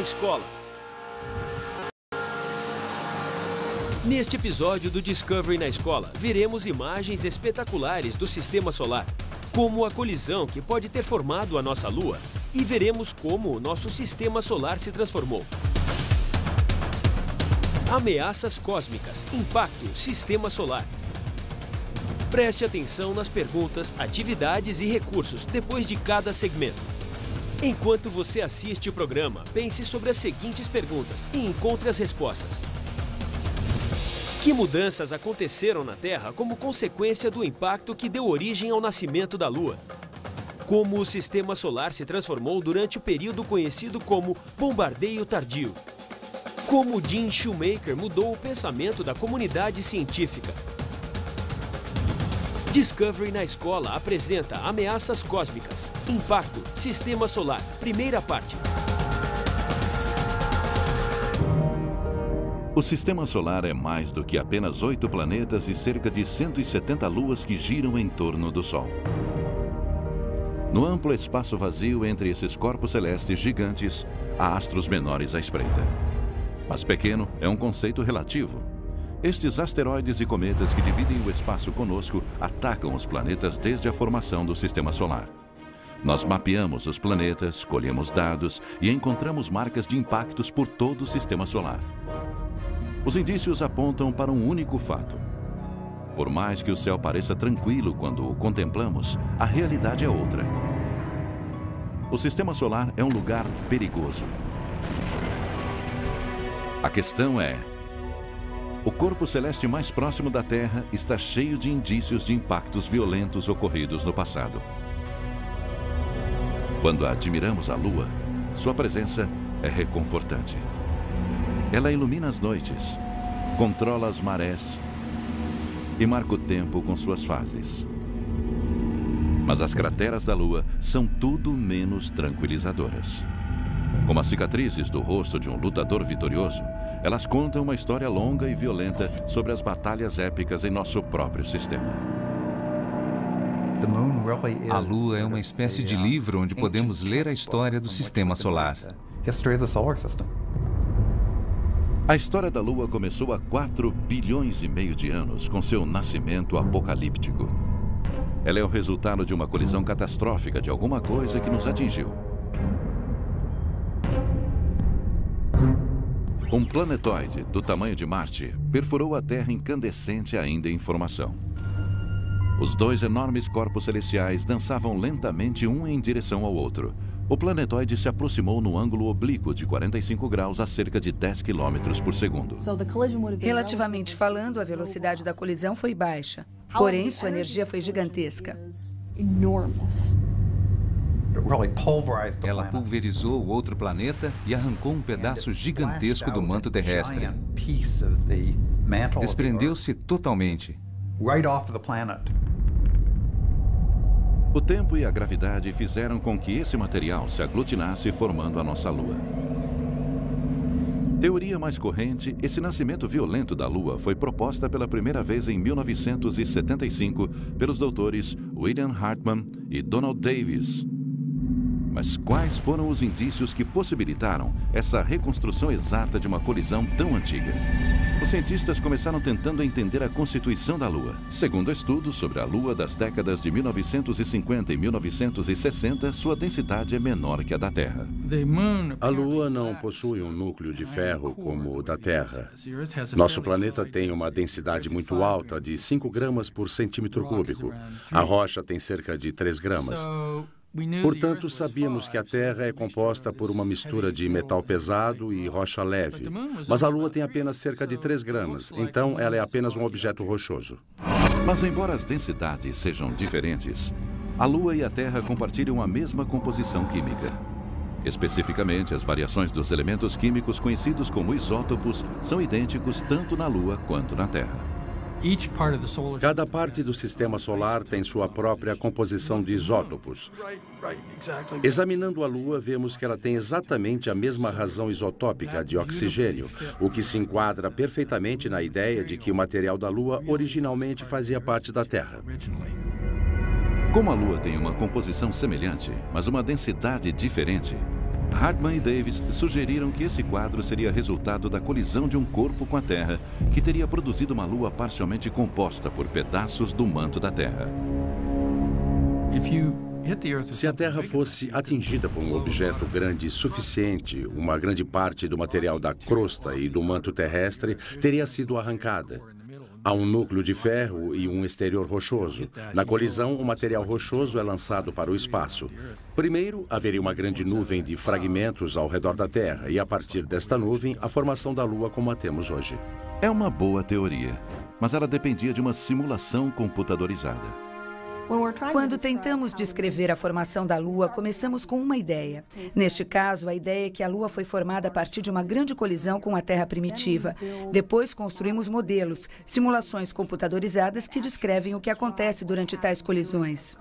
escola. Neste episódio do Discovery na Escola, veremos imagens espetaculares do Sistema Solar, como a colisão que pode ter formado a nossa Lua, e veremos como o nosso Sistema Solar se transformou. Ameaças cósmicas, impacto, Sistema Solar. Preste atenção nas perguntas, atividades e recursos depois de cada segmento. Enquanto você assiste o programa, pense sobre as seguintes perguntas e encontre as respostas. Que mudanças aconteceram na Terra como consequência do impacto que deu origem ao nascimento da Lua? Como o Sistema Solar se transformou durante o período conhecido como bombardeio tardio? Como Jim Shoemaker mudou o pensamento da comunidade científica? Discovery na Escola apresenta Ameaças Cósmicas, Impacto, Sistema Solar, primeira parte. O Sistema Solar é mais do que apenas 8 planetas e cerca de 170 luas que giram em torno do Sol. No amplo espaço vazio entre esses corpos celestes gigantes, há astros menores à espreita. Mas pequeno é um conceito relativo. Estes asteroides e cometas que dividem o espaço conosco atacam os planetas desde a formação do Sistema Solar. Nós mapeamos os planetas, colhemos dados e encontramos marcas de impactos por todo o Sistema Solar. Os indícios apontam para um único fato. Por mais que o céu pareça tranquilo quando o contemplamos, a realidade é outra. O Sistema Solar é um lugar perigoso. A questão é: o corpo celeste mais próximo da Terra está cheio de indícios de impactos violentos ocorridos no passado. Quando admiramos a Lua, sua presença é reconfortante. Ela ilumina as noites, controla as marés e marca o tempo com suas fases. Mas as crateras da Lua são tudo menos tranquilizadoras. Como as cicatrizes do rosto de um lutador vitorioso, elas contam uma história longa e violenta sobre as batalhas épicas em nosso próprio sistema. A Lua é uma espécie de livro onde podemos ler a história do Sistema Solar. A história da Lua começou há 4,5 bilhões de anos com seu nascimento apocalíptico. Ela é o resultado de uma colisão catastrófica de alguma coisa que nos atingiu. Um planetóide do tamanho de Marte perfurou a Terra incandescente ainda em formação. Os dois enormes corpos celestiais dançavam lentamente um em direção ao outro. O planetóide se aproximou no ângulo oblíquo de 45 graus a cerca de 10 km por segundo. Relativamente falando, a velocidade da colisão foi baixa. Porém, sua energia foi gigantesca. Ela pulverizou o outro planeta e arrancou um pedaço gigantesco do manto terrestre. Desprendeu-se totalmente. O tempo e a gravidade fizeram com que esse material se aglutinasse formando a nossa Lua. Teoria mais corrente, esse nascimento violento da Lua foi proposta pela primeira vez em 1975 pelos doutores William Hartmann e Donald Davis. Mas quais foram os indícios que possibilitaram essa reconstrução exata de uma colisão tão antiga? Os cientistas começaram tentando entender a constituição da Lua. Segundo estudos sobre a Lua das décadas de 1950 e 1960, sua densidade é menor que a da Terra. A Lua não possui um núcleo de ferro como o da Terra. Nosso planeta tem uma densidade muito alta, de 5 gramas por centímetro cúbico. A rocha tem cerca de 3 gramas. Portanto, sabíamos que a Terra é composta por uma mistura de metal pesado e rocha leve. Mas a Lua tem apenas cerca de 3 gramas, então ela é apenas um objeto rochoso. Mas embora as densidades sejam diferentes, a Lua e a Terra compartilham a mesma composição química. Especificamente, as variações dos elementos químicos conhecidos como isótopos são idênticos tanto na Lua quanto na Terra. Cada parte do Sistema Solar tem sua própria composição de isótopos. Examinando a Lua, vemos que ela tem exatamente a mesma razão isotópica de oxigênio, o que se enquadra perfeitamente na ideia de que o material da Lua originalmente fazia parte da Terra. Como a Lua tem uma composição semelhante, mas uma densidade diferente, Hardman e Davis sugeriram que esse quadro seria resultado da colisão de um corpo com a Terra, que teria produzido uma Lua parcialmente composta por pedaços do manto da Terra. Se a Terra fosse atingida por um objeto grande suficiente, uma grande parte do material da crosta e do manto terrestre teria sido arrancada. Há um núcleo de ferro e um exterior rochoso. Na colisão, o material rochoso é lançado para o espaço. Primeiro, haveria uma grande nuvem de fragmentos ao redor da Terra e, a partir desta nuvem, a formação da Lua como a temos hoje. É uma boa teoria, mas ela dependia de uma simulação computadorizada. Quando tentamos descrever a formação da Lua, começamos com uma ideia. Neste caso, a ideia é que a Lua foi formada a partir de uma grande colisão com a Terra primitiva. Depois, construímos modelos, simulações computadorizadas que descrevem o que acontece durante tais colisões.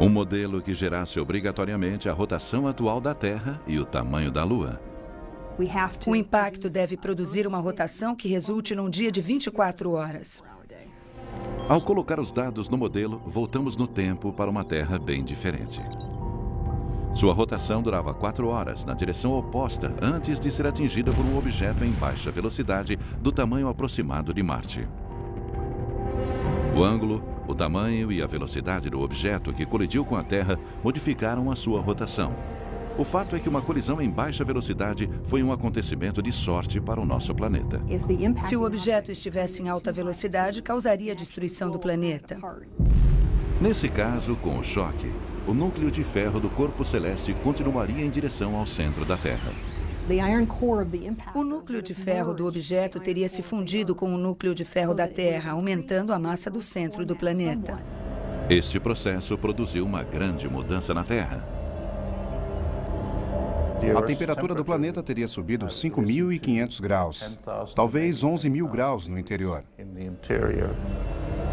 Um modelo que gerasse obrigatoriamente a rotação atual da Terra e o tamanho da Lua. O impacto deve produzir uma rotação que resulte num dia de 24 horas. Ao colocar os dados no modelo, voltamos no tempo para uma Terra bem diferente. Sua rotação durava 4 horas, na direção oposta, antes de ser atingida por um objeto em baixa velocidade do tamanho aproximado de Marte. O ângulo, o tamanho e a velocidade do objeto que colidiu com a Terra modificaram a sua rotação. O fato é que uma colisão em baixa velocidade foi um acontecimento de sorte para o nosso planeta. Se o objeto estivesse em alta velocidade, causaria a destruição do planeta. Nesse caso, com o choque, o núcleo de ferro do corpo celeste continuaria em direção ao centro da Terra. O núcleo de ferro do objeto teria se fundido com o núcleo de ferro da Terra, aumentando a massa do centro do planeta. Este processo produziu uma grande mudança na Terra. A temperatura do planeta teria subido 5.500 graus, talvez 11.000 graus no interior.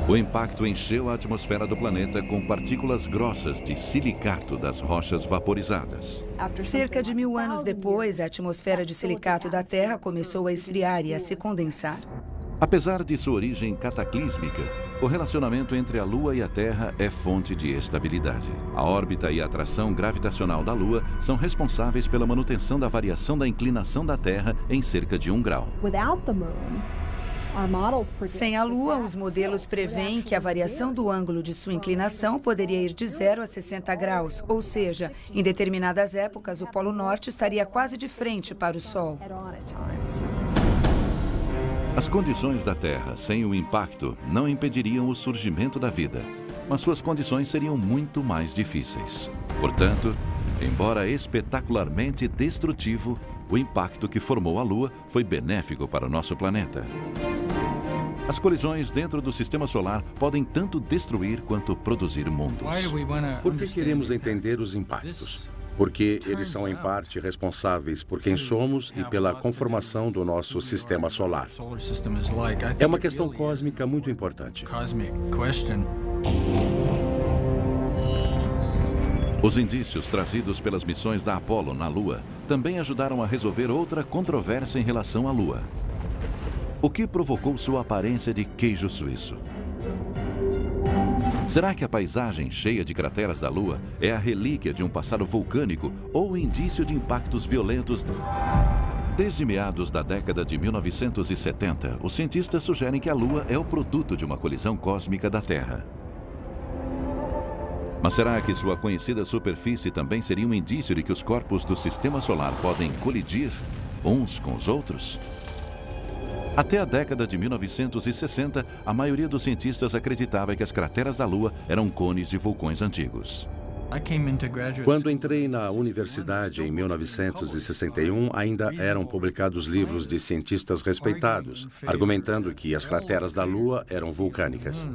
O impacto encheu a atmosfera do planeta com partículas grossas de silicato das rochas vaporizadas. Cerca de 1000 anos depois, a atmosfera de silicato da Terra começou a esfriar e a se condensar. Apesar de sua origem cataclísmica, o relacionamento entre a Lua e a Terra é fonte de estabilidade. A órbita e a atração gravitacional da Lua são responsáveis pela manutenção da variação da inclinação da Terra em cerca de 1 grau. Sem a Lua, os modelos preveem que a variação do ângulo de sua inclinação poderia ir de 0 a 60 graus, ou seja, em determinadas épocas, o Polo Norte estaria quase de frente para o Sol. As condições da Terra sem o impacto não impediriam o surgimento da vida, mas suas condições seriam muito mais difíceis. Portanto, embora espetacularmente destrutivo, o impacto que formou a Lua foi benéfico para o nosso planeta. As colisões dentro do Sistema Solar podem tanto destruir quanto produzir mundos. Por que queremos entender os impactos? Porque eles são, em parte, responsáveis por quem somos e pela conformação do nosso sistema solar. É uma questão cósmica muito importante. Os indícios trazidos pelas missões da Apollo na Lua também ajudaram a resolver outra controvérsia em relação à Lua. O que provocou sua aparência de queijo suíço? Será que a paisagem cheia de crateras da Lua é a relíquia de um passado vulcânico ou indício de impactos violentos? Desde meados da década de 1970, os cientistas sugerem que a Lua é o produto de uma colisão cósmica da Terra. Mas será que sua conhecida superfície também seria um indício de que os corpos do Sistema Solar podem colidir uns com os outros? Até a década de 1960, a maioria dos cientistas acreditava que as crateras da Lua eram cones de vulcões antigos. Quando entrei na universidade em 1961, ainda eram publicados livros de cientistas respeitados, argumentando que as crateras da Lua eram vulcânicas.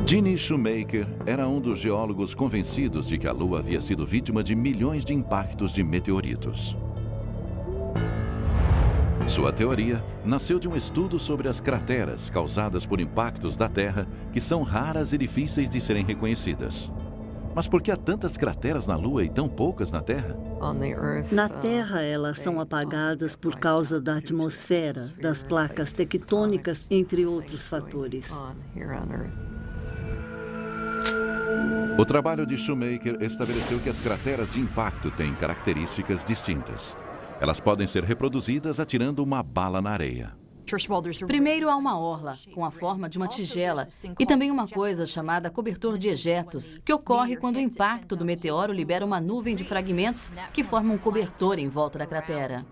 Gene Shoemaker era um dos geólogos convencidos de que a Lua havia sido vítima de milhões de impactos de meteoritos. Sua teoria nasceu de um estudo sobre as crateras causadas por impactos da Terra que são raras e difíceis de serem reconhecidas. Mas por que há tantas crateras na Lua e tão poucas na Terra? Na Terra, elas são apagadas por causa da atmosfera, das placas tectônicas, entre outros fatores. O trabalho de Shoemaker estabeleceu que as crateras de impacto têm características distintas. Elas podem ser reproduzidas atirando uma bala na areia. Primeiro há uma orla, com a forma de uma tigela, e também uma coisa chamada cobertor de ejetos, que ocorre quando o impacto do meteoro libera uma nuvem de fragmentos que formam um cobertor em volta da cratera.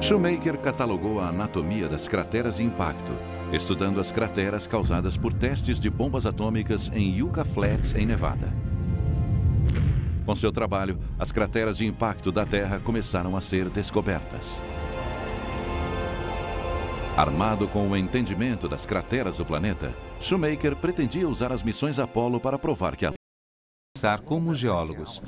Shoemaker catalogou a anatomia das crateras de impacto, estudando as crateras causadas por testes de bombas atômicas em Yucca Flats, em Nevada. Com seu trabalho, as crateras de impacto da Terra começaram a ser descobertas. Armado com o entendimento das crateras do planeta, Shoemaker pretendia usar as missões Apollo para provar que a como geólogos.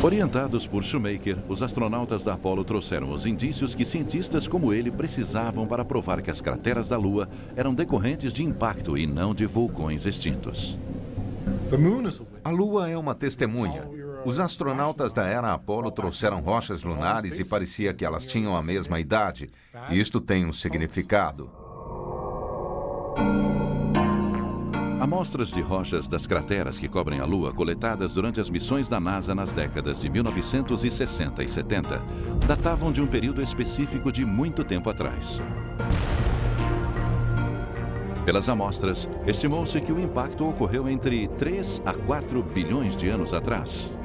Orientados por Shoemaker, os astronautas da Apollo trouxeram os indícios que cientistas como ele precisavam para provar que as crateras da Lua eram decorrentes de impacto e não de vulcões extintos. A Lua é uma testemunha. Os astronautas da era Apollo trouxeram rochas lunares e parecia que elas tinham a mesma idade. Isto tem um significado. Amostras de rochas das crateras que cobrem a Lua, coletadas durante as missões da NASA nas décadas de 1960 e 70, datavam de um período específico de muito tempo atrás. Pelas amostras, estimou-se que o impacto ocorreu entre 3 a 4 bilhões de anos atrás.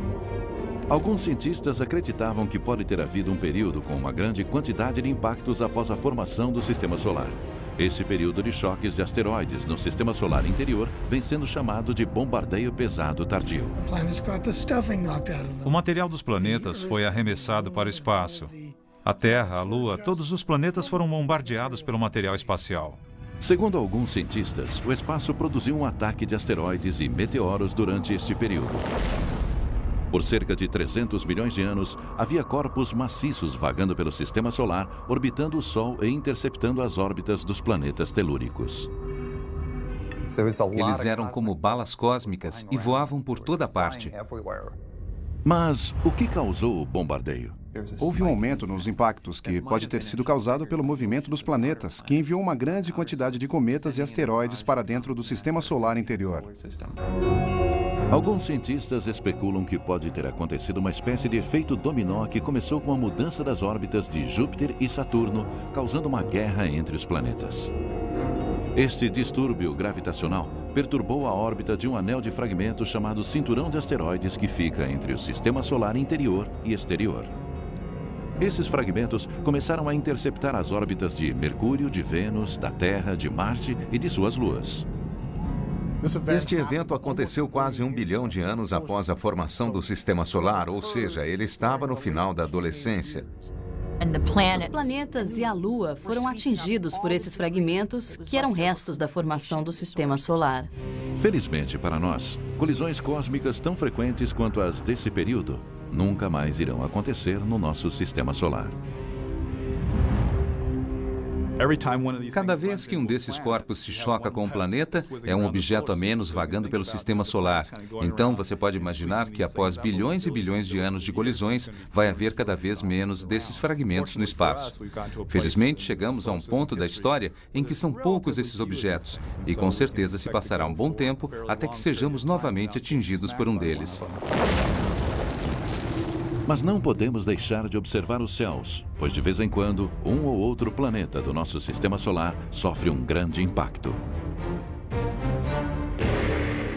Alguns cientistas acreditavam que pode ter havido um período com uma grande quantidade de impactos após a formação do Sistema Solar. Esse período de choques de asteroides no Sistema Solar interior vem sendo chamado de bombardeio pesado tardio. O material dos planetas foi arremessado para o espaço. A Terra, a Lua, todos os planetas foram bombardeados pelo material espacial. Segundo alguns cientistas, o espaço produziu um ataque de asteroides e meteoros durante este período. Por cerca de 300 milhões de anos, havia corpos maciços vagando pelo Sistema Solar, orbitando o Sol e interceptando as órbitas dos planetas telúricos. Eles eram como balas cósmicas e voavam por toda parte. Mas o que causou o bombardeio? Houve um aumento nos impactos que pode ter sido causado pelo movimento dos planetas, que enviou uma grande quantidade de cometas e asteroides para dentro do Sistema Solar interior. Alguns cientistas especulam que pode ter acontecido uma espécie de efeito dominó que começou com a mudança das órbitas de Júpiter e Saturno, causando uma guerra entre os planetas. Este distúrbio gravitacional perturbou a órbita de um anel de fragmentos chamado Cinturão de Asteroides que fica entre o Sistema Solar interior e exterior. Esses fragmentos começaram a interceptar as órbitas de Mercúrio, de Vênus, da Terra, de Marte e de suas luas. Este evento aconteceu quase 1 bilhão de anos após a formação do Sistema Solar, ou seja, ele estava no final da adolescência. Os planetas e a Lua foram atingidos por esses fragmentos que eram restos da formação do Sistema Solar. Felizmente para nós, colisões cósmicas tão frequentes quanto as desse período nunca mais irão acontecer no nosso Sistema Solar. Cada vez que um desses corpos se choca com um planeta, é um objeto a menos vagando pelo Sistema Solar. Então, você pode imaginar que após bilhões e bilhões de anos de colisões, vai haver cada vez menos desses fragmentos no espaço. Felizmente, chegamos a um ponto da história em que são poucos esses objetos, e com certeza se passará um bom tempo até que sejamos novamente atingidos por um deles. Mas não podemos deixar de observar os céus, pois de vez em quando, um ou outro planeta do nosso Sistema Solar sofre um grande impacto.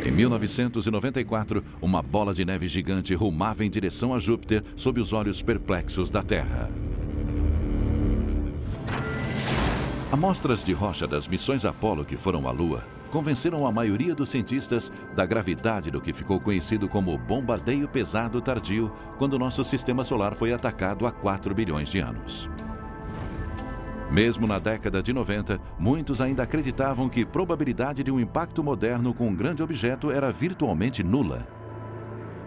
Em 1994, uma bola de neve gigante rumava em direção a Júpiter sob os olhos perplexos da Terra. Amostras de rocha das missões Apollo que foram à Lua convenceram a maioria dos cientistas da gravidade do que ficou conhecido como bombardeio pesado tardio quando nosso Sistema Solar foi atacado há 4 bilhões de anos. Mesmo na década de 90, muitos ainda acreditavam que a probabilidade de um impacto moderno com um grande objeto era virtualmente nula.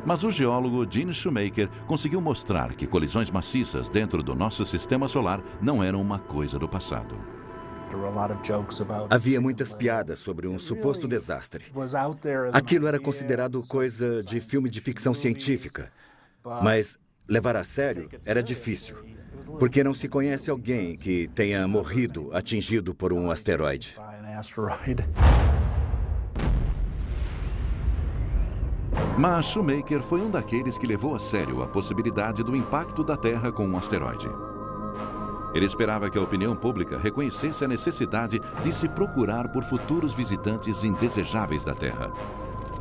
Mas o geólogo Gene Shoemaker conseguiu mostrar que colisões maciças dentro do nosso Sistema Solar não eram uma coisa do passado. Havia muitas piadas sobre um suposto desastre. Aquilo era considerado coisa de filme de ficção científica. Mas levar a sério era difícil, porque não se conhece alguém que tenha morrido atingido por um asteroide. Mas Shoemaker foi um daqueles que levou a sério a possibilidade do impacto da Terra com um asteroide. Ele esperava que a opinião pública reconhecesse a necessidade de se procurar por futuros visitantes indesejáveis da Terra.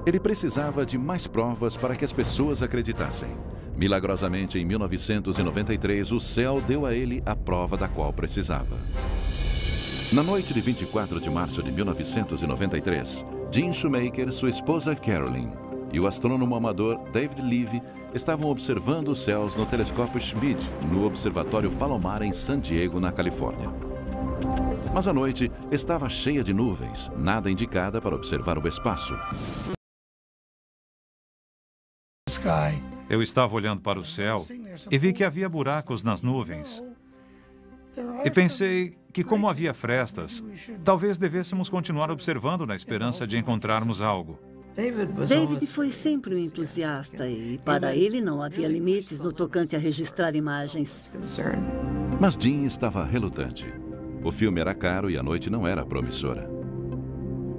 Ele precisava de mais provas para que as pessoas acreditassem. Milagrosamente, em 1993, o céu deu a ele a prova da qual precisava. Na noite de 24 de março de 1993, Gene Shoemaker, sua esposa Carolyn e o astrônomo amador David Levy estavam observando os céus no telescópio Schmidt, no Observatório Palomar, em San Diego, na Califórnia. Mas a noite estava cheia de nuvens, nada indicada para observar o espaço. Eu estava olhando para o céu e vi que havia buracos nas nuvens. E pensei que, como havia frestas, talvez devêssemos continuar observando na esperança de encontrarmos algo. David foi sempre um entusiasta e, para ele, não havia limites no tocante a registrar imagens. Mas Gene estava relutante. O filme era caro e a noite não era promissora.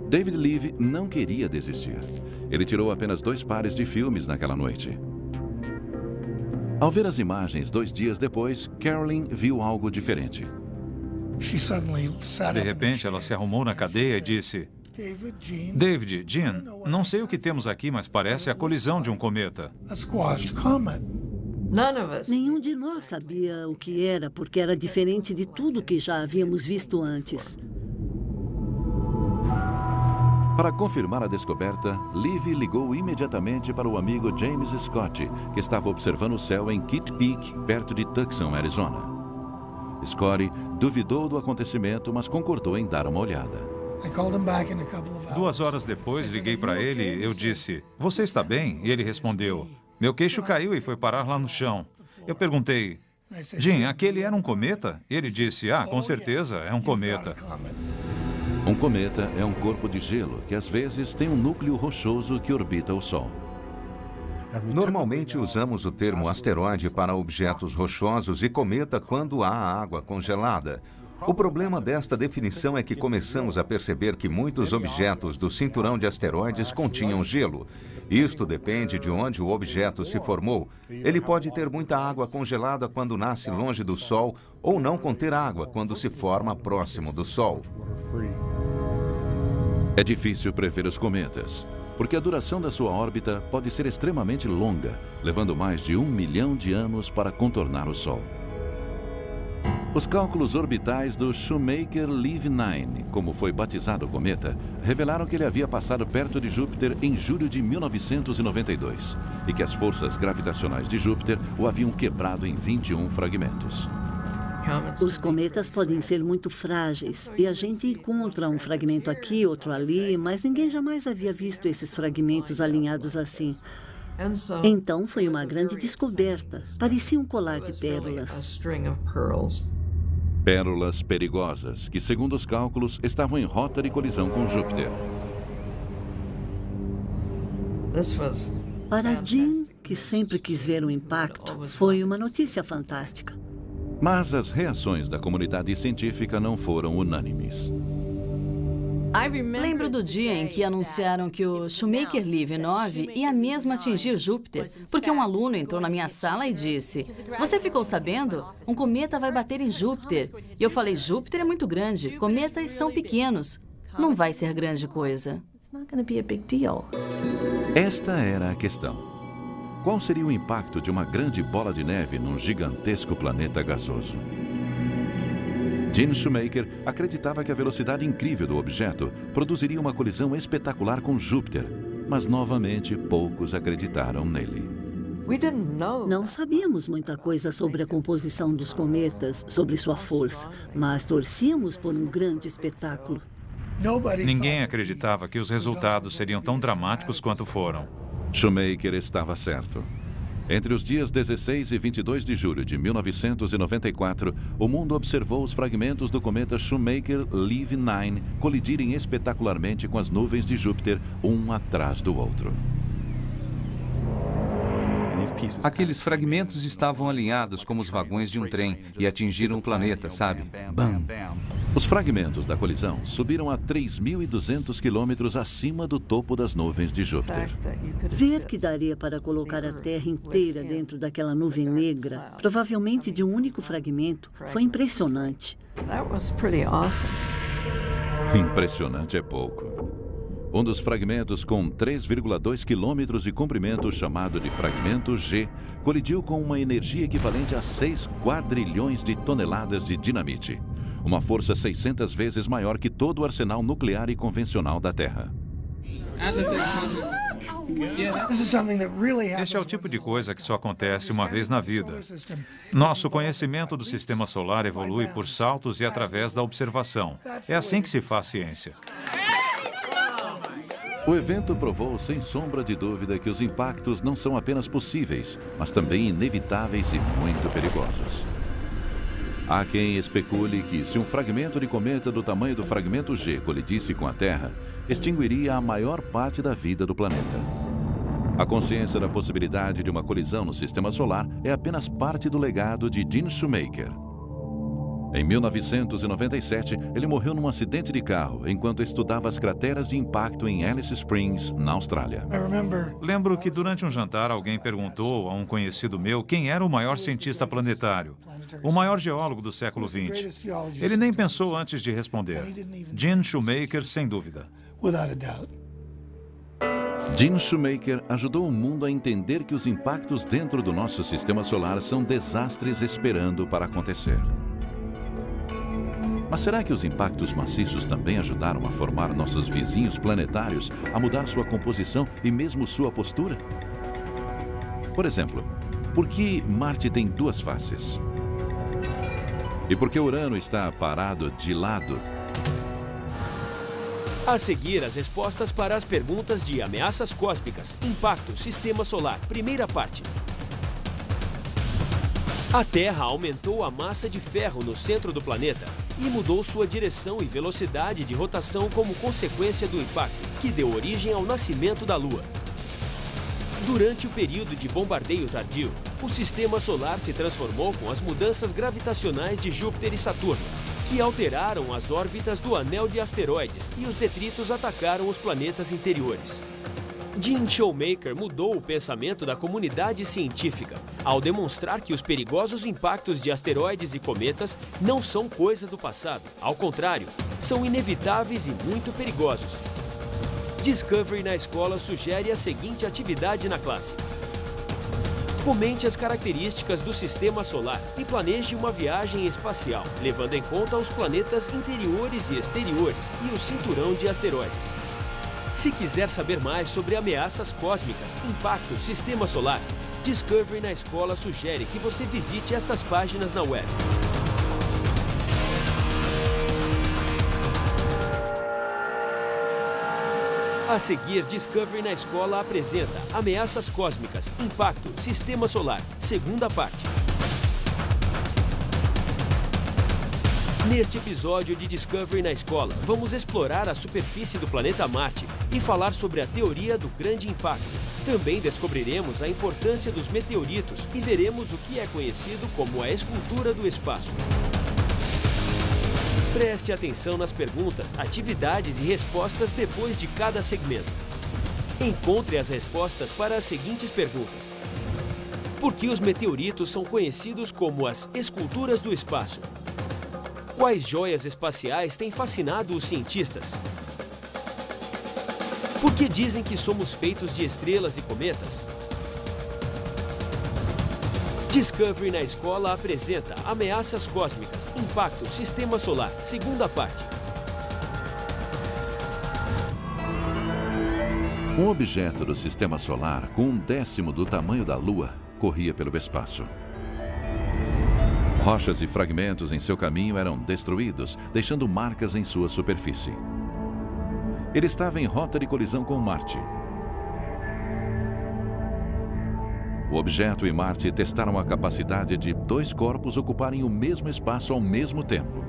David Levy não queria desistir. Ele tirou apenas 2 pares de filmes naquela noite. Ao ver as imagens 2 dias depois, Carolyn viu algo diferente. De repente, ela se arrumou na cadeia e disse: David, Gene, não sei o que temos aqui, mas parece a colisão de um cometa. Nenhum de nós sabia o que era, porque era diferente de tudo que já havíamos visto antes. Para confirmar a descoberta, Levy ligou imediatamente para o amigo James Scott, que estava observando o céu em Kitt Peak, perto de Tucson, Arizona. Scott duvidou do acontecimento, mas concordou em dar uma olhada. 2 horas depois, liguei para ele e eu disse: você está bem? E ele respondeu: meu queixo caiu e foi parar lá no chão. Eu perguntei: Gene, aquele era um cometa? E ele disse: ah, com certeza, é um cometa. Um cometa é um corpo de gelo que às vezes tem um núcleo rochoso que orbita o Sol. Normalmente usamos o termo asteroide para objetos rochosos e cometa quando há água congelada. O problema desta definição é que começamos a perceber que muitos objetos do cinturão de asteroides continham gelo. Isto depende de onde o objeto se formou. Ele pode ter muita água congelada quando nasce longe do Sol ou não conter água quando se forma próximo do Sol. É difícil prever os cometas, porque a duração da sua órbita pode ser extremamente longa, levando mais de 1 milhão de anos para contornar o Sol. Os cálculos orbitais do Shoemaker-Levy 9, como foi batizado o cometa, revelaram que ele havia passado perto de Júpiter em julho de 1992 e que as forças gravitacionais de Júpiter o haviam quebrado em 21 fragmentos. Os cometas podem ser muito frágeis e a gente encontra um fragmento aqui, outro ali, mas ninguém jamais havia visto esses fragmentos alinhados assim. Então foi uma grande descoberta. Parecia um colar de pérolas. Pérolas perigosas, que, segundo os cálculos, estavam em rota de colisão com Júpiter. Para Gene, que sempre quis ver o impacto, foi uma notícia fantástica. Mas as reações da comunidade científica não foram unânimes. Lembro do dia em que anunciaram que o Shoemaker-Levy 9 ia mesmo atingir Júpiter, porque um aluno entrou na minha sala e disse: você ficou sabendo? Um cometa vai bater em Júpiter. E eu falei: Júpiter é muito grande, cometas são pequenos. Não vai ser grande coisa. Esta era a questão. Qual seria o impacto de uma grande bola de neve num gigantesco planeta gasoso? Gene Shoemaker acreditava que a velocidade incrível do objeto produziria uma colisão espetacular com Júpiter, mas novamente poucos acreditaram nele. Não sabíamos muita coisa sobre a composição dos cometas, sobre sua força, mas torcíamos por um grande espetáculo. Ninguém acreditava que os resultados seriam tão dramáticos quanto foram. Shoemaker estava certo. Entre os dias 16 e 22 de julho de 1994, o mundo observou os fragmentos do cometa Shoemaker-Levy 9 colidirem espetacularmente com as nuvens de Júpiter, um atrás do outro. Aqueles fragmentos estavam alinhados como os vagões de um trem e atingiram o planeta, sabe? Bam! Os fragmentos da colisão subiram a 3.200 quilômetros acima do topo das nuvens de Júpiter. Ver que daria para colocar a Terra inteira dentro daquela nuvem negra, provavelmente de um único fragmento, foi impressionante. Impressionante é pouco. Um dos fragmentos com 3,2 quilômetros de comprimento, chamado de fragmento G, colidiu com uma energia equivalente a 6 quadrilhões de toneladas de dinamite. Uma força 600 vezes maior que todo o arsenal nuclear e convencional da Terra. Este é o tipo de coisa que só acontece uma vez na vida. Nosso conhecimento do sistema solar evolui por saltos e através da observação. É assim que se faz ciência. O evento provou, sem sombra de dúvida, que os impactos não são apenas possíveis, mas também inevitáveis e muito perigosos. Há quem especule que, se um fragmento de cometa do tamanho do fragmento G colidisse com a Terra, extinguiria a maior parte da vida do planeta. A consciência da possibilidade de uma colisão no sistema solar é apenas parte do legado de Gene Shoemaker. Em 1997, ele morreu num acidente de carro enquanto estudava as crateras de impacto em Alice Springs, na Austrália. Lembro que durante um jantar alguém perguntou a um conhecido meu quem era o maior cientista planetário, o maior geólogo do século XX. Ele nem pensou antes de responder. Gene Shoemaker, sem dúvida. Gene Shoemaker ajudou o mundo a entender que os impactos dentro do nosso sistema solar são desastres esperando para acontecer. Mas será que os impactos maciços também ajudaram a formar nossos vizinhos planetários, a mudar sua composição e mesmo sua postura? Por exemplo, por que Marte tem duas faces? E por que Urano está parado de lado? A seguir, as respostas para as perguntas de ameaças cósmicas, impacto, sistema solar, primeira parte. A Terra aumentou a massa de ferro no centro do planeta e mudou sua direção e velocidade de rotação como consequência do impacto, que deu origem ao nascimento da Lua. Durante o período de bombardeio tardio, o sistema solar se transformou com as mudanças gravitacionais de Júpiter e Saturno, que alteraram as órbitas do anel de asteroides e os detritos atacaram os planetas interiores. Gene Shoemaker mudou o pensamento da comunidade científica ao demonstrar que os perigosos impactos de asteroides e cometas não são coisa do passado. Ao contrário, são inevitáveis e muito perigosos. Discovery na Escola sugere a seguinte atividade na classe. Comente as características do sistema solar e planeje uma viagem espacial, levando em conta os planetas interiores e exteriores e o cinturão de asteroides. Se quiser saber mais sobre ameaças cósmicas, impacto, sistema solar, Discovery na Escola sugere que você visite estas páginas na web. A seguir, Discovery na Escola apresenta Ameaças Cósmicas, Impacto, Sistema Solar, segunda parte. Neste episódio de Discovery na Escola, vamos explorar a superfície do planeta Marte e falar sobre a teoria do grande impacto. Também descobriremos a importância dos meteoritos e veremos o que é conhecido como a escultura do espaço. Preste atenção nas perguntas, atividades e respostas depois de cada segmento. Encontre as respostas para as seguintes perguntas. Por que os meteoritos são conhecidos como as esculturas do espaço? Quais joias espaciais têm fascinado os cientistas? Por que dizem que somos feitos de estrelas e cometas? Discovery na Escola apresenta Ameaças Cósmicas, Impacto, Sistema Solar, segunda parte. Um objeto do sistema solar com 1/10 do tamanho da Lua corria pelo espaço. Rochas e fragmentos em seu caminho eram destruídos, deixando marcas em sua superfície. Ele estava em rota de colisão com Marte. O objeto e Marte testaram a capacidade de dois corpos ocuparem o mesmo espaço ao mesmo tempo.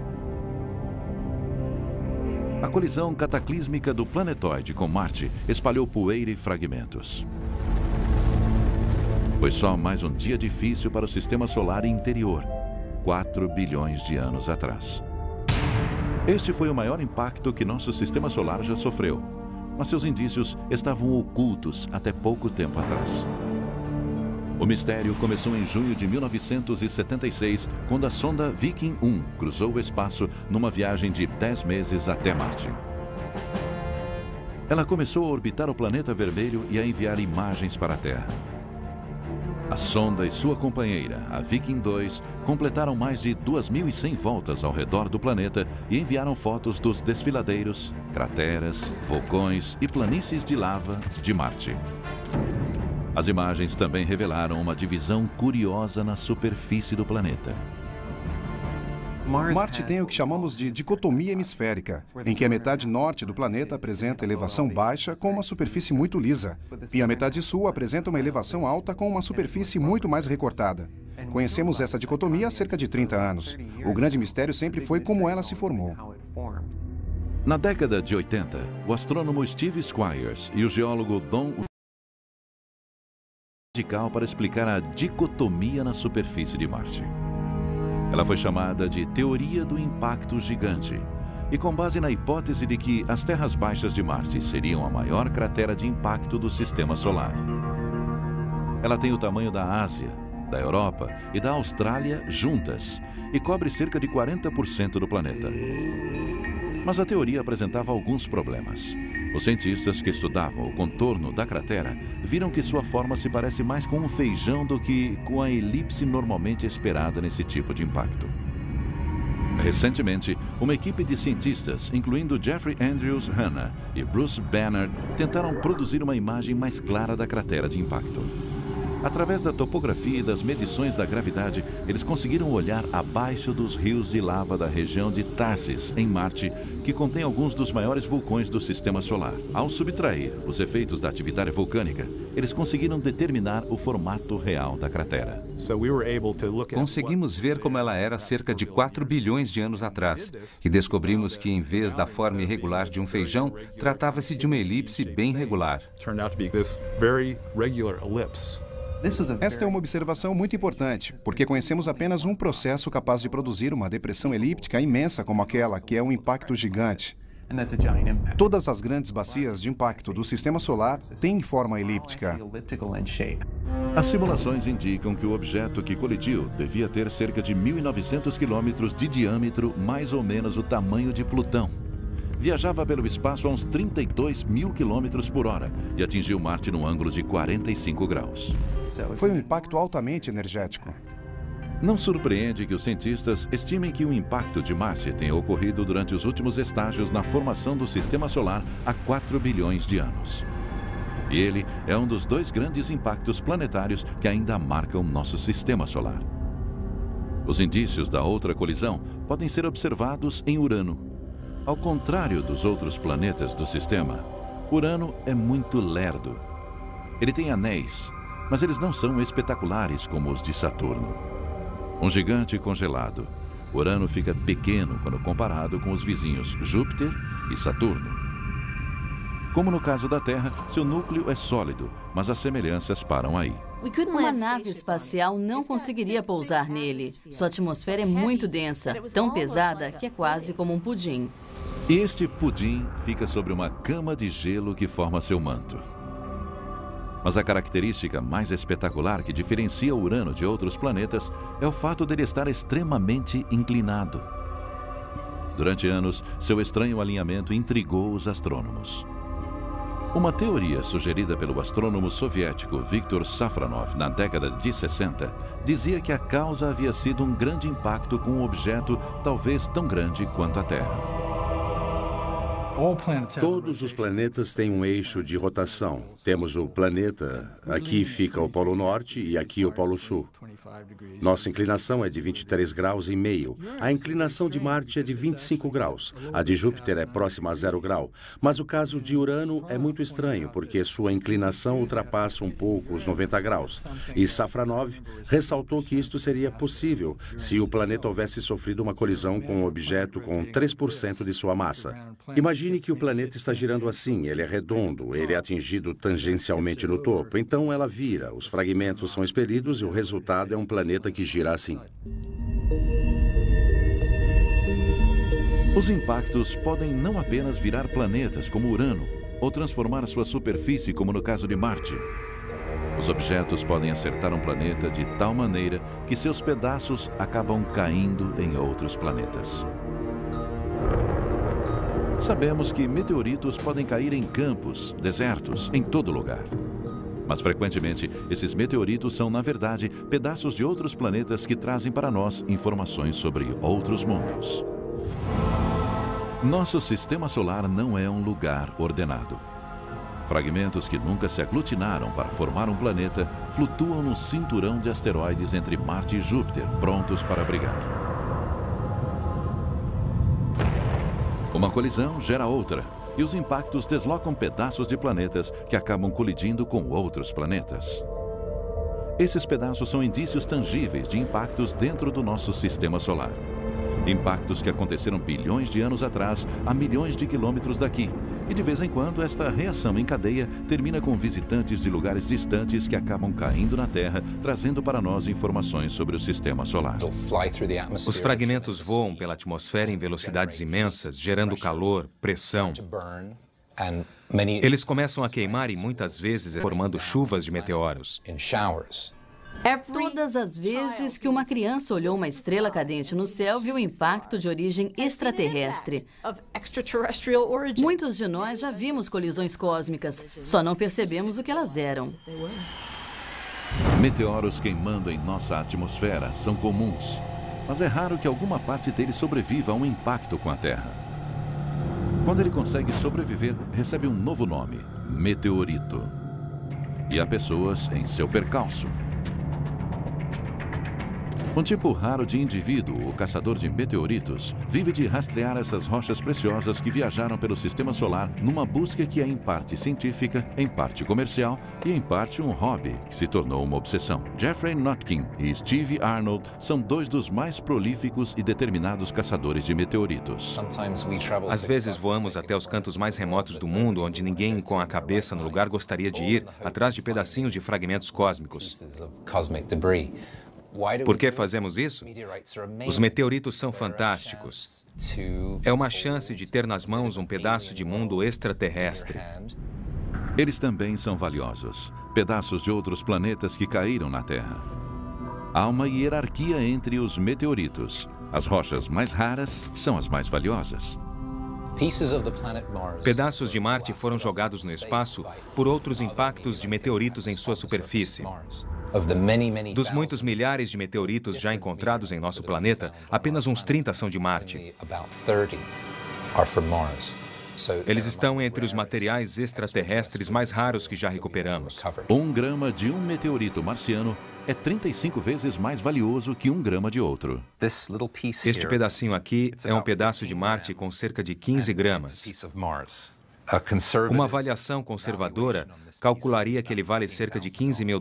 A colisão cataclísmica do planetoide com Marte espalhou poeira e fragmentos. Foi só mais um dia difícil para o sistema solar interior, 4 bilhões de anos atrás. Este foi o maior impacto que nosso sistema solar já sofreu, mas seus indícios estavam ocultos até pouco tempo atrás. O mistério começou em junho de 1976, quando a sonda Viking 1 cruzou o espaço numa viagem de 10 meses até Marte. Ela começou a orbitar o planeta vermelho e a enviar imagens para a Terra. A sonda e sua companheira, a Viking 2, completaram mais de 2.100 voltas ao redor do planeta e enviaram fotos dos desfiladeiros, crateras, vulcões e planícies de lava de Marte. As imagens também revelaram uma divisão curiosa na superfície do planeta. Marte tem o que chamamos de dicotomia hemisférica, em que a metade norte do planeta apresenta elevação baixa com uma superfície muito lisa, e a metade sul apresenta uma elevação alta com uma superfície muito mais recortada. Conhecemos essa dicotomia há cerca de 30 anos. O grande mistério sempre foi como ela se formou. Na década de 80, o astrônomo Steve Squyres e o geólogo Don radical para explicar a dicotomia na superfície de Marte. Ela foi chamada de Teoria do Impacto Gigante, e com base na hipótese de que as terras baixas de Marte seriam a maior cratera de impacto do sistema solar. Ela tem o tamanho da Ásia, da Europa e da Austrália juntas, e cobre cerca de 40% do planeta. Mas a teoria apresentava alguns problemas. Os cientistas que estudavam o contorno da cratera viram que sua forma se parece mais com um feijão do que com a elipse normalmente esperada nesse tipo de impacto. Recentemente, uma equipe de cientistas, incluindo Jeffrey Andrews Hanna e Bruce Banner, tentaram produzir uma imagem mais clara da cratera de impacto. Através da topografia e das medições da gravidade, eles conseguiram olhar abaixo dos rios de lava da região de Tharsis, em Marte, que contém alguns dos maiores vulcões do sistema solar. Ao subtrair os efeitos da atividade vulcânica, eles conseguiram determinar o formato real da cratera. Conseguimos ver como ela era cerca de 4 bilhões de anos atrás, e descobrimos que, em vez da forma irregular de um feijão, tratava-se de uma elipse bem regular. Esta é uma observação muito importante, porque conhecemos apenas um processo capaz de produzir uma depressão elíptica imensa como aquela, que é um impacto gigante. Todas as grandes bacias de impacto do sistema solar têm forma elíptica. As simulações indicam que o objeto que colidiu devia ter cerca de 1.900 quilômetros de diâmetro, mais ou menos o tamanho de Plutão. Viajava pelo espaço a uns 32 mil quilômetros por hora e atingiu Marte num ângulo de 45 graus. Foi um impacto altamente energético. Não surpreende que os cientistas estimem que o impacto de Marte tenha ocorrido durante os últimos estágios na formação do sistema solar há 4 bilhões de anos. E ele é um dos 2 grandes impactos planetários que ainda marcam nosso sistema solar. Os indícios da outra colisão podem ser observados em Urano. Ao contrário dos outros planetas do sistema, Urano é muito lerdo. Ele tem anéis, mas eles não são espetaculares como os de Saturno. Um gigante congelado, Urano fica pequeno quando comparado com os vizinhos Júpiter e Saturno. Como no caso da Terra, seu núcleo é sólido, mas as semelhanças param aí. Uma nave espacial não conseguiria pousar nele. Sua atmosfera é muito densa, tão pesada que é quase como um pudim. Este pudim fica sobre uma cama de gelo que forma seu manto. Mas a característica mais espetacular que diferencia Urano de outros planetas é o fato dele estar extremamente inclinado. Durante anos, seu estranho alinhamento intrigou os astrônomos. Uma teoria sugerida pelo astrônomo soviético Viktor Safronov na década de 60 dizia que a causa havia sido um grande impacto com um objeto talvez tão grande quanto a Terra. Todos os planetas têm um eixo de rotação. Temos o planeta, aqui fica o Polo Norte e aqui o Polo Sul. Nossa inclinação é de 23 graus e meio. A inclinação de Marte é de 25 graus. A de Júpiter é próxima a 0 grau. Mas o caso de Urano é muito estranho, porque sua inclinação ultrapassa um pouco os 90 graus. E Safronov ressaltou que isto seria possível se o planeta houvesse sofrido uma colisão com um objeto com 3% de sua massa. Imagine Imagine que o planeta está girando assim, ele é redondo, ele é atingido tangencialmente no topo, então ela vira, os fragmentos são expelidos e o resultado é um planeta que gira assim. Os impactos podem não apenas virar planetas como Urano, ou transformar sua superfície como no caso de Marte. Os objetos podem acertar um planeta de tal maneira que seus pedaços acabam caindo em outros planetas. Sabemos que meteoritos podem cair em campos, desertos, em todo lugar. Mas frequentemente, esses meteoritos são, na verdade, pedaços de outros planetas que trazem para nós informações sobre outros mundos. Nosso sistema solar não é um lugar ordenado. Fragmentos que nunca se aglutinaram para formar um planeta flutuam no cinturão de asteroides entre Marte e Júpiter, prontos para brigar. Uma colisão gera outra, e os impactos deslocam pedaços de planetas que acabam colidindo com outros planetas. Esses pedaços são indícios tangíveis de impactos dentro do nosso sistema solar. Impactos que aconteceram bilhões de anos atrás, a milhões de quilômetros daqui. E de vez em quando, esta reação em cadeia termina com visitantes de lugares distantes que acabam caindo na Terra, trazendo para nós informações sobre o sistema solar. Os fragmentos voam pela atmosfera em velocidades imensas, gerando calor, pressão. Eles começam a queimar e muitas vezes formando chuvas de meteoros. Todas as vezes que uma criança olhou uma estrela cadente no céu, viu impacto de origem extraterrestre. Muitos de nós já vimos colisões cósmicas, só não percebemos o que elas eram. Meteoros queimando em nossa atmosfera são comuns, mas é raro que alguma parte dele sobreviva a um impacto com a Terra. Quando ele consegue sobreviver, recebe um novo nome, meteorito. E há pessoas em seu percalço. Um tipo raro de indivíduo, o caçador de meteoritos, vive de rastrear essas rochas preciosas que viajaram pelo sistema solar numa busca que é em parte científica, em parte comercial e em parte um hobby que se tornou uma obsessão. Jeffrey Notkin e Steve Arnold são dois dos mais prolíficos e determinados caçadores de meteoritos. Às vezes voamos até os cantos mais remotos do mundo, onde ninguém com a cabeça no lugar gostaria de ir, atrás de pedacinhos de fragmentos cósmicos. Por que fazemos isso? Os meteoritos são fantásticos. É uma chance de ter nas mãos um pedaço de mundo extraterrestre. Eles também são valiosos, pedaços de outros planetas que caíram na Terra. Há uma hierarquia entre os meteoritos. As rochas mais raras são as mais valiosas. Pedaços de Marte foram jogados no espaço por outros impactos de meteoritos em sua superfície. Dos muitos milhares de meteoritos já encontrados em nosso planeta, apenas uns 30 são de Marte. Eles estão entre os materiais extraterrestres mais raros que já recuperamos. 1 grama de um meteorito marciano é 35 vezes mais valioso que 1 grama de outro. Este pedacinho aqui é um pedaço de Marte com cerca de 15 gramas. Uma avaliação conservadora calcularia que ele vale cerca de $15 mil.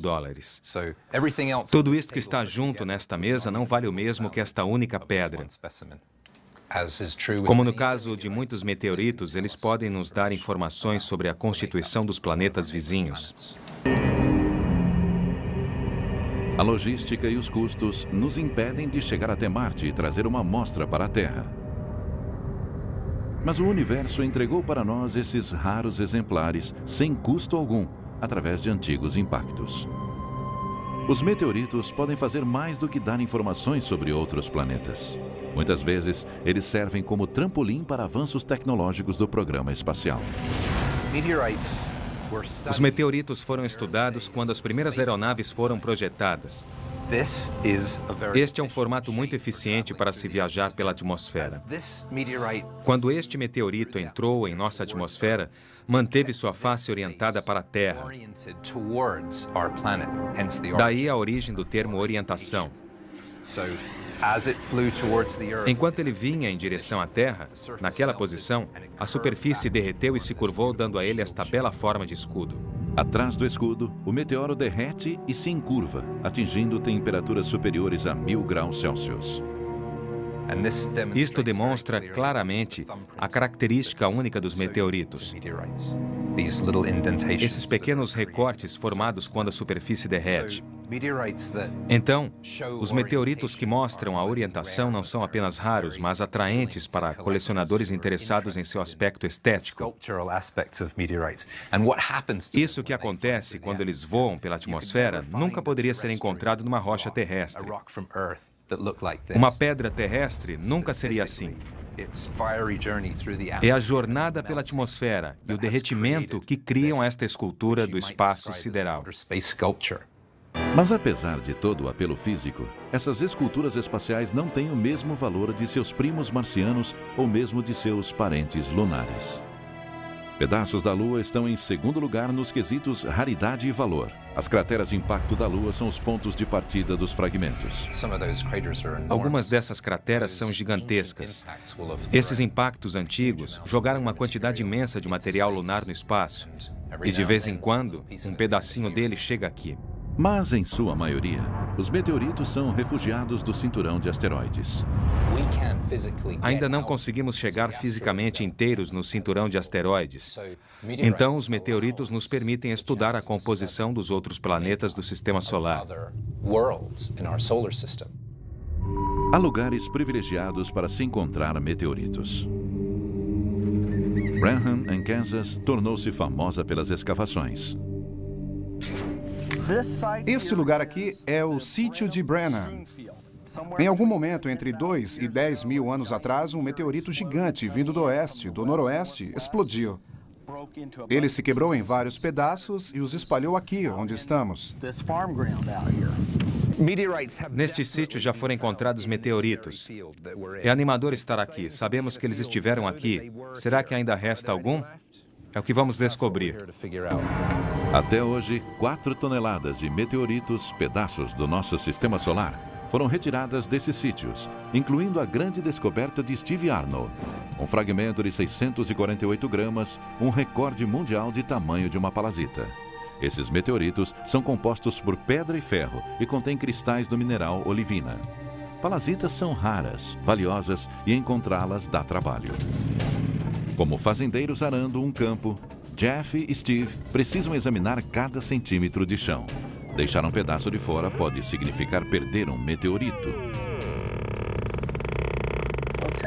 Tudo isto que está junto nesta mesa não vale o mesmo que esta única pedra. Como no caso de muitos meteoritos, eles podem nos dar informações sobre a constituição dos planetas vizinhos. A logística e os custos nos impedem de chegar até Marte e trazer uma amostra para a Terra. Mas o universo entregou para nós esses raros exemplares sem custo algum, através de antigos impactos. Os meteoritos podem fazer mais do que dar informações sobre outros planetas. Muitas vezes, eles servem como trampolim para avanços tecnológicos do programa espacial. Os meteoritos foram estudados quando as primeiras aeronaves foram projetadas. Este é um formato muito eficiente para se viajar pela atmosfera. Quando este meteorito entrou em nossa atmosfera, manteve sua face orientada para a Terra. Daí a origem do termo orientação. Enquanto ele vinha em direção à Terra, naquela posição, a superfície derreteu e se curvou, dando a ele esta bela forma de escudo. Atrás do escudo, o meteoro derrete e se encurva, atingindo temperaturas superiores a 1000 graus Celsius. Isto demonstra claramente a característica única dos meteoritos. Esses pequenos recortes formados quando a superfície derrete. Então, os meteoritos que mostram a orientação não são apenas raros, mas atraentes para colecionadores interessados em seu aspecto estético. Isso que acontece quando eles voam pela atmosfera nunca poderia ser encontrado numa rocha terrestre. Uma pedra terrestre nunca seria assim. É a jornada pela atmosfera e o derretimento que criam esta escultura do espaço sideral. Mas apesar de todo o apelo físico, essas esculturas espaciais não têm o mesmo valor de seus primos marcianos ou mesmo de seus parentes lunares. Pedaços da Lua estão em segundo lugar nos quesitos raridade e valor. As crateras de impacto da Lua são os pontos de partida dos fragmentos. Algumas dessas crateras são gigantescas. Esses impactos antigos jogaram uma quantidade imensa de material lunar no espaço. E de vez em quando, um pedacinho dele chega aqui. Mas, em sua maioria, os meteoritos são refugiados do cinturão de asteroides. Ainda não conseguimos chegar fisicamente inteiros no cinturão de asteroides. Então, os meteoritos nos permitem estudar a composição dos outros planetas do Sistema Solar. Há lugares privilegiados para se encontrar meteoritos. Branham, em Kansas, tornou-se famosa pelas escavações. Este lugar aqui é o sítio de Branham. Em algum momento, entre 2 e 10 mil anos atrás, um meteorito gigante vindo do oeste, do noroeste, explodiu. Ele se quebrou em vários pedaços e os espalhou aqui, onde estamos. Neste sítio já foram encontrados meteoritos. É animador estar aqui. Sabemos que eles estiveram aqui. Será que ainda resta algum? É o que vamos descobrir. Até hoje, 4 toneladas de meteoritos, pedaços do nosso sistema solar, foram retiradas desses sítios, incluindo a grande descoberta de Steve Arnold, um fragmento de 648 gramas, um recorde mundial de tamanho de uma palazita. Esses meteoritos são compostos por pedra e ferro e contêm cristais do mineral olivina. Palazitas são raras, valiosas e encontrá-las dá trabalho. Como fazendeiros arando um campo, Jeff e Steve precisam examinar cada centímetro de chão. Deixar um pedaço de fora pode significar perder um meteorito.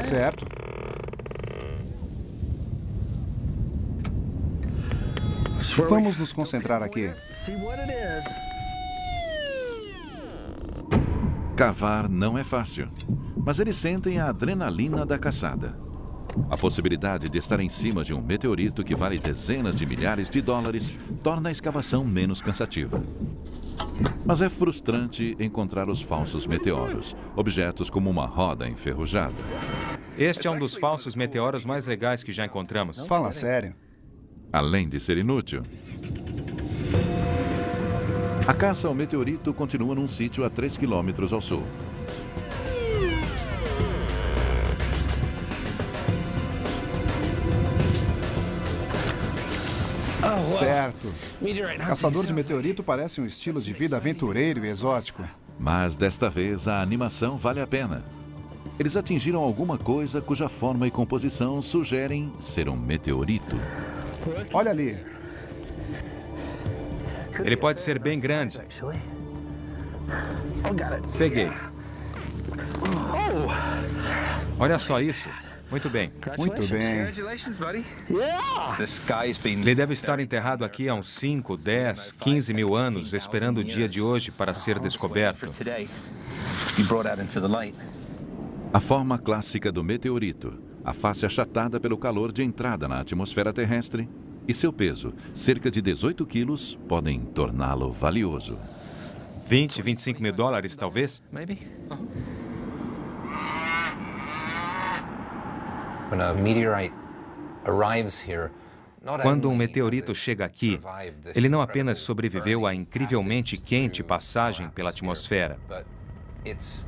Certo. Vamos nos concentrar aqui. Cavar não é fácil, mas eles sentem a adrenalina da caçada. A possibilidade de estar em cima de um meteorito que vale dezenas de milhares de dólares torna a escavação menos cansativa. Mas é frustrante encontrar os falsos meteoros, objetos como uma roda enferrujada. Este é um dos falsos meteoros mais legais que já encontramos. Fala sério. Além de ser inútil, a caça ao meteorito continua num sítio a 3 quilômetros ao sul. Certo. Caçador de meteorito parece um estilo de vida aventureiro e exótico. Mas desta vez a animação vale a pena. Eles atingiram alguma coisa cuja forma e composição sugerem ser um meteorito. Olha ali. Ele pode ser bem grande. Peguei. Olha só isso. Muito bem. Muito bem. Ele deve estar enterrado aqui há uns 5, 10, 15 mil anos, esperando o dia de hoje para ser descoberto. A forma clássica do meteorito, a face achatada pelo calor de entrada na atmosfera terrestre, e seu peso, cerca de 18 quilos, podem torná-lo valioso. 20, 25 mil dólares, talvez? Quando um meteorito chega aqui, ele não apenas sobreviveu à incrivelmente quente passagem pela atmosfera,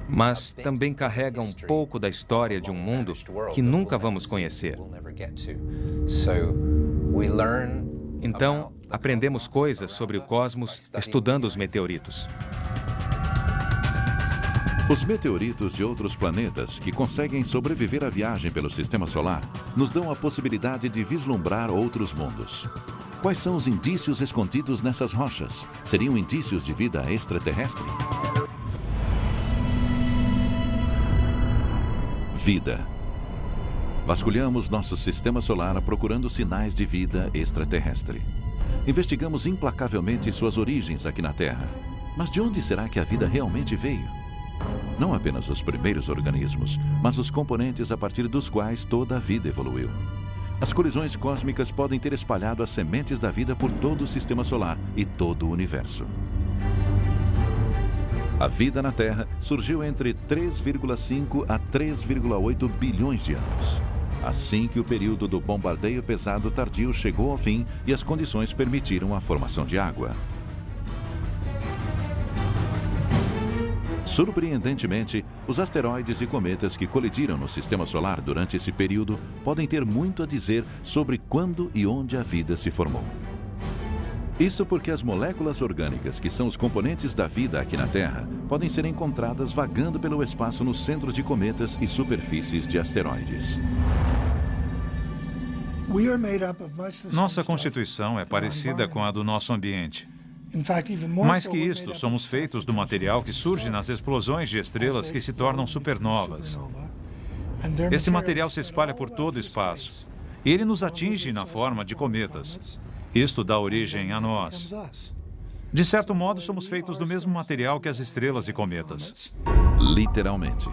mas também carrega um pouco da história de um mundo que nunca vamos conhecer. Então, aprendemos coisas sobre o cosmos estudando os meteoritos. Os meteoritos de outros planetas que conseguem sobreviver à viagem pelo sistema solar nos dão a possibilidade de vislumbrar outros mundos. Quais são os indícios escondidos nessas rochas? Seriam indícios de vida extraterrestre? Vida. Vasculhamos nosso sistema solar procurando sinais de vida extraterrestre. Investigamos implacavelmente suas origens aqui na Terra. Mas de onde será que a vida realmente veio? Não apenas os primeiros organismos, mas os componentes a partir dos quais toda a vida evoluiu. As colisões cósmicas podem ter espalhado as sementes da vida por todo o sistema solar e todo o universo. A vida na Terra surgiu entre 3,5 a 3,8 bilhões de anos. Assim que o período do bombardeio pesado tardio chegou ao fim e as condições permitiram a formação de água. Surpreendentemente, os asteroides e cometas que colidiram no sistema solar durante esse período podem ter muito a dizer sobre quando e onde a vida se formou. Isso porque as moléculas orgânicas, que são os componentes da vida aqui na Terra, podem ser encontradas vagando pelo espaço no centro de cometas e superfícies de asteroides. Nossa constituição é parecida com a do nosso ambiente. Mais que isto, somos feitos do material que surge nas explosões de estrelas que se tornam supernovas. Este material se espalha por todo o espaço e ele nos atinge na forma de cometas. Isto dá origem a nós. De certo modo, somos feitos do mesmo material que as estrelas e cometas. Literalmente.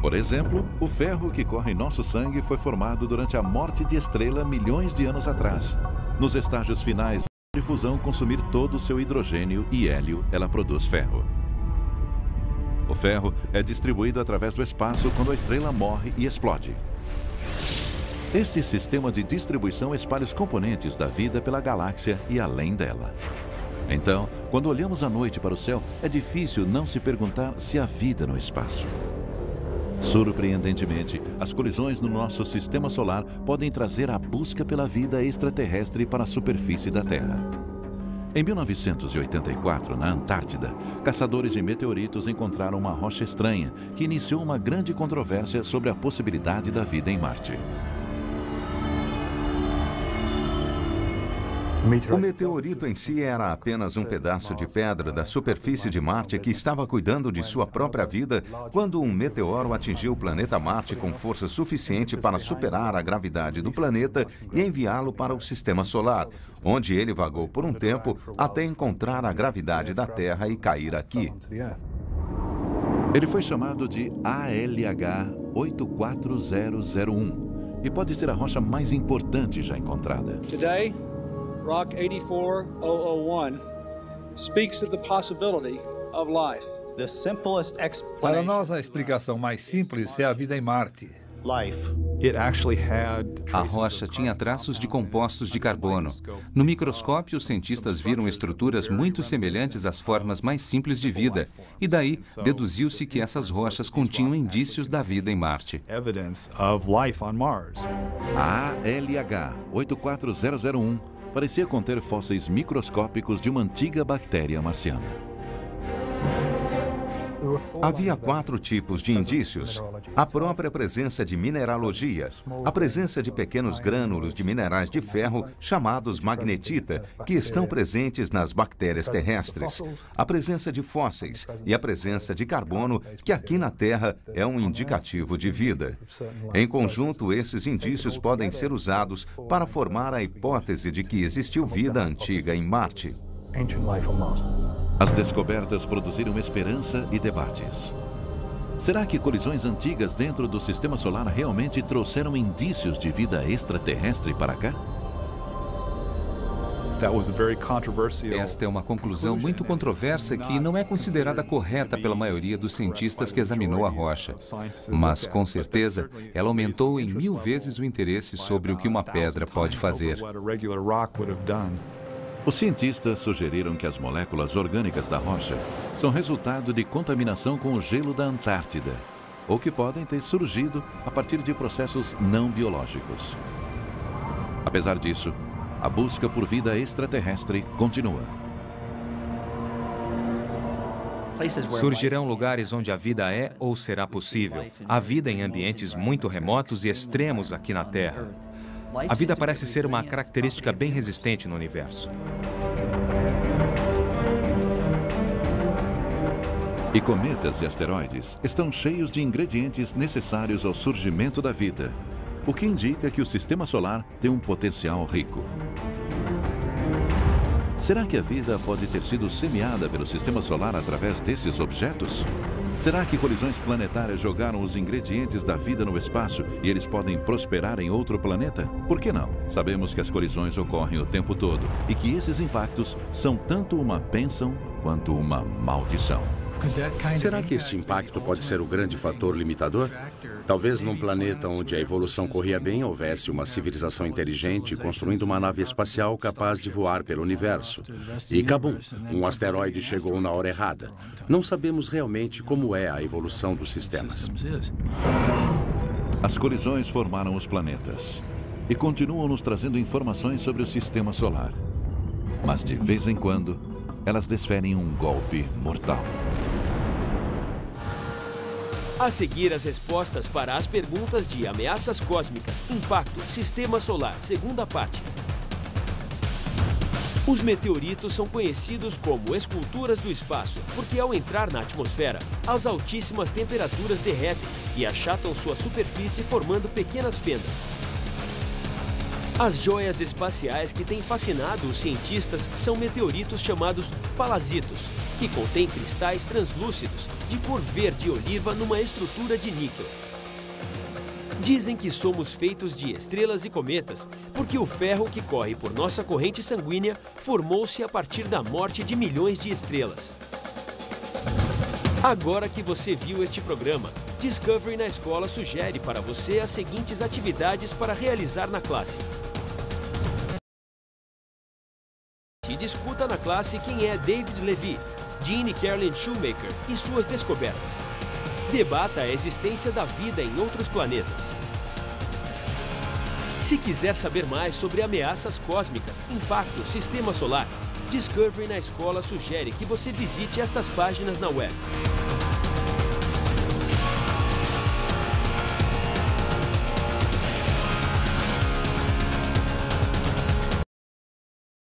Por exemplo, o ferro que corre em nosso sangue foi formado durante a morte de estrela milhões de anos atrás. Nos estágios finais de fusão consumir todo o seu hidrogênio e hélio, ela produz ferro. O ferro é distribuído através do espaço quando a estrela morre e explode. Este sistema de distribuição espalha os componentes da vida pela galáxia e além dela. Então, quando olhamos à noite para o céu, é difícil não se perguntar se há vida no espaço. Surpreendentemente, as colisões no nosso sistema solar podem trazer a busca pela vida extraterrestre para a superfície da Terra. Em 1984, na Antártida, caçadores de meteoritos encontraram uma rocha estranha que iniciou uma grande controvérsia sobre a possibilidade da vida em Marte. O meteorito em si era apenas um pedaço de pedra da superfície de Marte que estava cuidando de sua própria vida quando um meteoro atingiu o planeta Marte com força suficiente para superar a gravidade do planeta e enviá-lo para o sistema solar, onde ele vagou por um tempo até encontrar a gravidade da Terra e cair aqui. Ele foi chamado de ALH 84001 e pode ser a rocha mais importante já encontrada. Rock 84001 speaks of the possibility of life. Para nós, a explicação mais simples é a vida em Marte. A rocha tinha traços de compostos de carbono. No microscópio, os cientistas viram estruturas muito semelhantes às formas mais simples de vida, e daí deduziu-se que essas rochas continham indícios da vida em Marte. A ALH 84001 parecia conter fósseis microscópicos de uma antiga bactéria marciana. Havia 4 tipos de indícios: a própria presença de mineralogia, a presença de pequenos grânulos de minerais de ferro chamados magnetita, que estão presentes nas bactérias terrestres, a presença de fósseis e a presença de carbono, que aqui na Terra é um indicativo de vida. Em conjunto, esses indícios podem ser usados para formar a hipótese de que existiu vida antiga em Marte. As descobertas produziram esperança e debates. Será que colisões antigas dentro do sistema solar realmente trouxeram indícios de vida extraterrestre para cá? Esta é uma conclusão muito controversa que não é considerada correta pela maioria dos cientistas que examinou a rocha. Mas, com certeza, ela aumentou em 1000 vezes o interesse sobre o que uma pedra pode fazer. Os cientistas sugeriram que as moléculas orgânicas da rocha são resultado de contaminação com o gelo da Antártida, ou que podem ter surgido a partir de processos não biológicos. Apesar disso, a busca por vida extraterrestre continua. Surgirão lugares onde a vida é ou será possível. Há vida em ambientes muito remotos e extremos aqui na Terra. A vida parece ser uma característica bem resistente no universo. E cometas e asteroides estão cheios de ingredientes necessários ao surgimento da vida, o que indica que o Sistema Solar tem um potencial rico. Será que a vida pode ter sido semeada pelo Sistema Solar através desses objetos? Será que colisões planetárias jogaram os ingredientes da vida no espaço e eles podem prosperar em outro planeta? Por que não? Sabemos que as colisões ocorrem o tempo todo e que esses impactos são tanto uma bênção quanto uma maldição. Será que este impacto pode ser o grande fator limitador? Talvez num planeta onde a evolução corria bem, houvesse uma civilização inteligente construindo uma nave espacial capaz de voar pelo universo. E cabum, um asteroide chegou na hora errada. Não sabemos realmente como é a evolução dos sistemas. As colisões formaram os planetas e continuam nos trazendo informações sobre o Sistema Solar. Mas de vez em quando, elas desferem um golpe mortal. A seguir, as respostas para as perguntas de ameaças cósmicas, impacto, Sistema Solar, segunda parte. Os meteoritos são conhecidos como esculturas do espaço, porque ao entrar na atmosfera, as altíssimas temperaturas derretem e achatam sua superfície formando pequenas fendas. As joias espaciais que têm fascinado os cientistas são meteoritos chamados palazitos, que contêm cristais translúcidos de cor verde oliva numa estrutura de níquel. Dizem que somos feitos de estrelas e cometas, porque o ferro que corre por nossa corrente sanguínea formou-se a partir da morte de milhões de estrelas. Agora que você viu este programa, Discovery na Escola sugere para você as seguintes atividades para realizar na classe. E discuta na classe quem é David Levy, Gene e Carolyn Shoemaker e suas descobertas. Debata a existência da vida em outros planetas. Se quiser saber mais sobre ameaças cósmicas, impacto, Sistema Solar, Discovery na Escola sugere que você visite estas páginas na web.